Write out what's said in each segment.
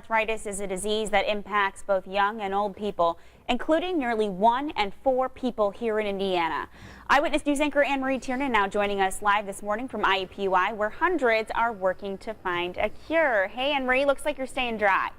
Arthritis is a disease that impacts both young and old people, including nearly 1 in 4 people here in Indiana. Eyewitness News anchor Anne-Marie Tiernan now joining us live this morning from IUPUI, where hundreds are working to find a cure. Hey, Anne-Marie, looks like you're staying dry.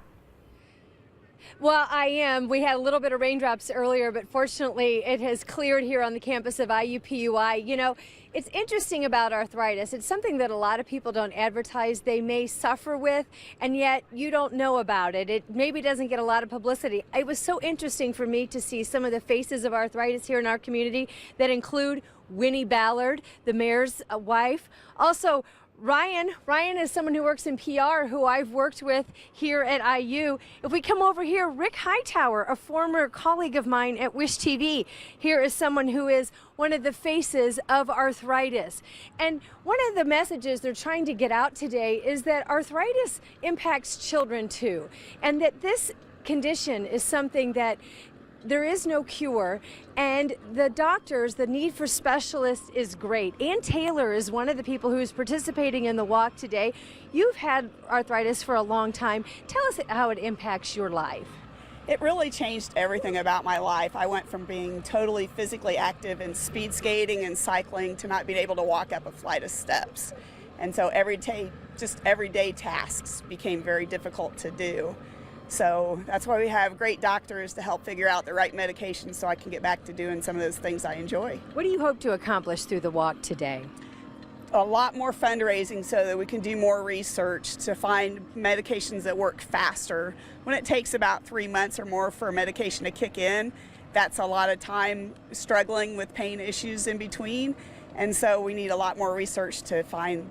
Well, I am. We had a little bit of raindrops earlier, but fortunately it has cleared here on the campus of IUPUI. You know, it's interesting about arthritis. It's something that a lot of people don't advertise they may suffer with, and yet you don't know about it. It maybe doesn't get a lot of publicity. It was so interesting for me to see some of the faces of arthritis here in our community that include Winnie Ballard, the mayor's wife. Also, Ryan is someone who works in PR who I've worked with here at IU. If we come over here, Rick Hightower, a former colleague of mine at Wish TV. Here is someone who is one of the faces of arthritis. And one of the messages they're trying to get out today is that arthritis impacts children too, and that this condition is something that there is no cure, and the doctors, the need for specialists is great. Ann Taylor is one of the people who's participating in the walk today. You've had arthritis for a long time. Tell us how it impacts your life. It really changed everything about my life. I went from being totally physically active in speed skating and cycling to not being able to walk up a flight of steps. And so just everyday tasks became very difficult to do. So that's why we have great doctors to help figure out the right medication so I can get back to doing some of those things I enjoy. What do you hope to accomplish through the walk today? A lot more fundraising so that we can do more research to find medications that work faster. When it takes about 3 months or more for a medication to kick in, that's a lot of time struggling with pain issues in between. And so we need a lot more research to find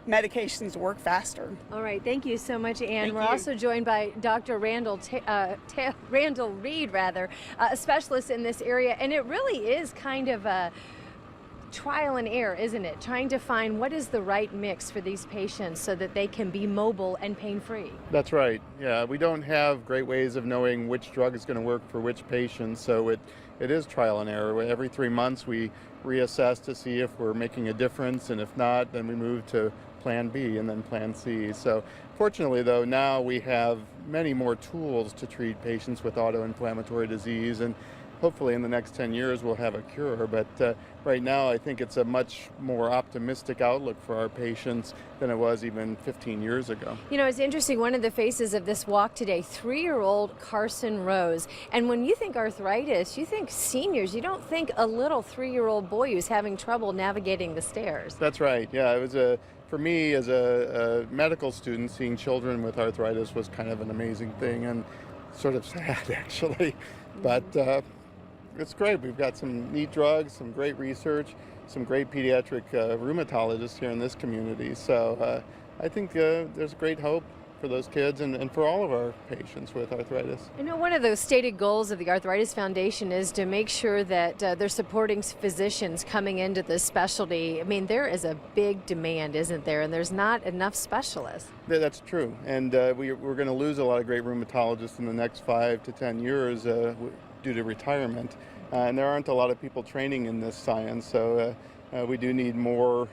medications work faster. All right, thank you so much, Ann. We're you. Also joined by Dr. Randall Reed, a specialist in this area, and it really is kind of a trial and error, isn't it? Trying to find what is the right mix for these patients so that they can be mobile and pain-free. That's right. Yeah, we don't have great ways of knowing which drug is going to work for which patient, so it is trial and error. Every 3 months we reassess to see if we're making a difference, and if not, then we move to Plan B and then Plan C. So fortunately, though, now we have many more tools to treat patients with autoinflammatory disease, and hopefully in the next 10 years we'll have a cure. But right now I think it's a much more optimistic outlook for our patients than it was even 15 years ago. You know, it's interesting, one of the faces of this walk today, 3-year-old Carson Rose. And when you think arthritis, you think seniors. You don't think a little 3-year-old boy who's having trouble navigating the stairs. That's right. Yeah, it was for me as a medical student, seeing children with arthritis was kind of an amazing thing and sort of sad actually. But it's great. We've got some neat drugs, some great research, some great pediatric rheumatologists here in this community. So I think there's great hope for those kids and for all of our patients with arthritis. I know one of those stated goals of the Arthritis Foundation is to make sure that they're supporting physicians coming into this specialty. I mean, there is a big demand, isn't there? And there's not enough specialists. That's true. And we're going to lose a lot of great rheumatologists in the next 5 to 10 years due to retirement. And there aren't a lot of people training in this science. So we do need more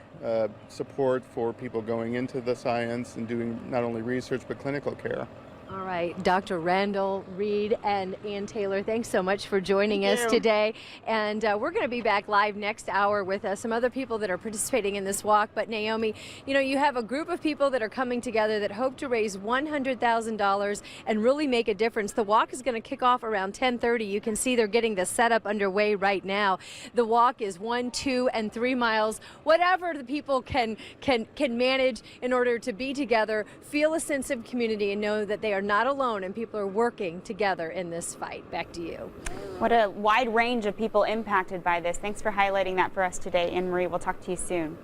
support for people going into the science and doing not only research but clinical care. All right, Dr. Randall Reed and Ann Taylor, thanks so much for joining us today. And we're going to be back live next hour with some other people that are participating in this walk. But Naomi, you know, you have a group of people that are coming together that hope to raise $100,000 and really make a difference. The walk is going to kick off around 10:30. You can see they're getting the setup underway right now. The walk is 1, 2, and 3 miles, whatever the people can manage in order to be together, feel a sense of community, and know that they are not alone and people are working together in this fight. Back to you. What a wide range of people impacted by this. Thanks for highlighting that for us today, Anne-Marie. We'll talk to you soon.